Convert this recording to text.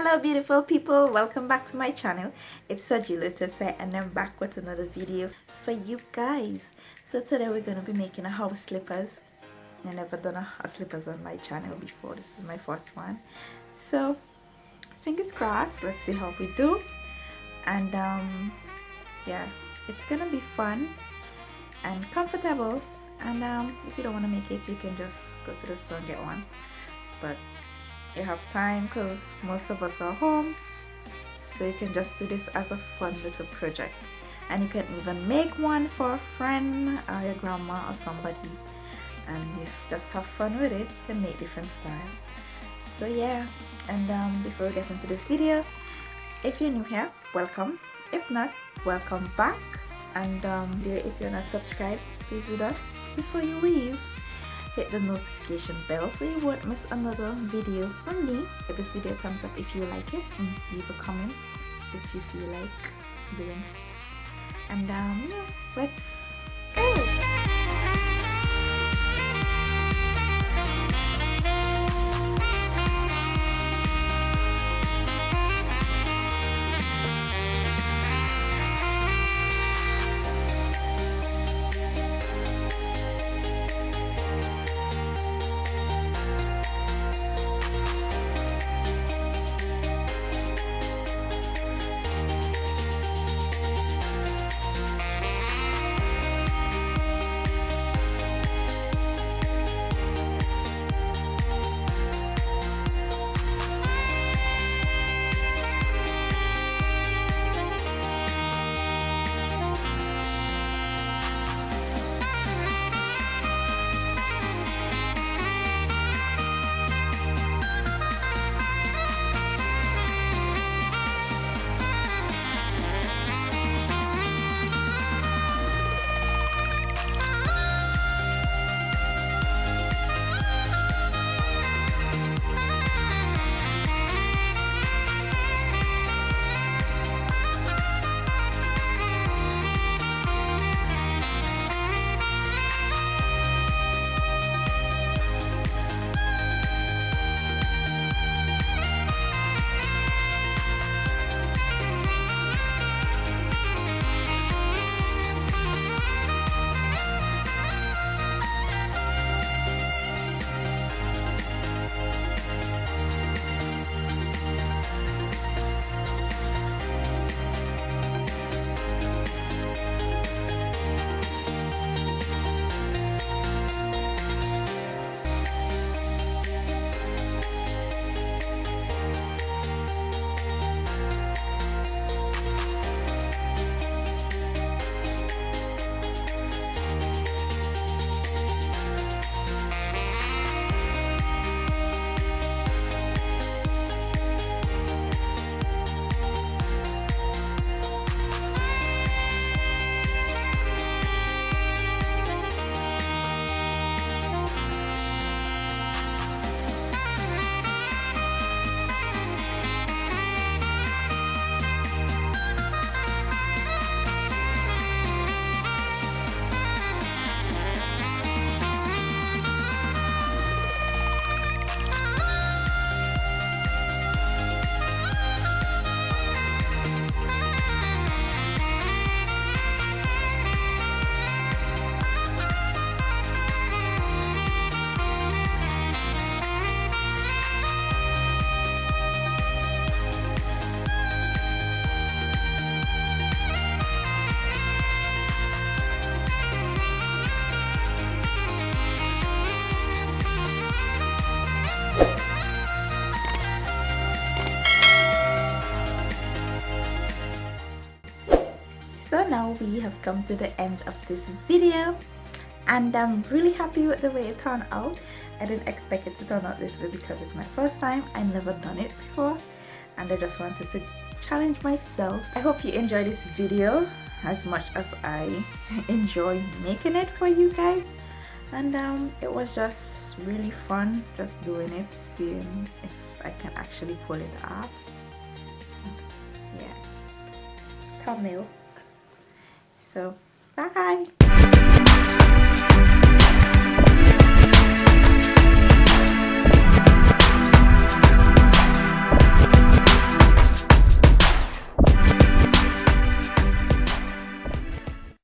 Hello beautiful people, welcome back to my channel. It's Sajilo Tese and I'm back with another video for you guys. So today we're going to be making a house slippers. I've never done a house slippers on my channel before. This is my first one. So fingers crossed, let's see how we do. And yeah, it's going to be fun and comfortable. And if you don't want to make it, you can just go to the store and get one. But you have time because most of us are home, so you can just do this as a fun little project. And you can even make one for a friend or your grandma or somebody, and you just have fun with it. You can make different styles. So yeah, and before we get into this video, if you're new here, welcome. If not, welcome back. And if you're not subscribed, please do that before you leave. Hit the notification bell so you won't miss another video from me. Give this video a thumbs up if you like it, and leave a comment if you feel like doing it. And yeah, let's go. So now we have come to the end of this video, and I'm really happy with the way it turned out. I didn't expect it to turn out this way because it's my first time. I've never done it before, and I just wanted to challenge myself. I hope you enjoyed this video as much as I enjoy making it for you guys, and it was just really fun just doing it, seeing if I can actually pull it off. Yeah, thumbnail. So bye.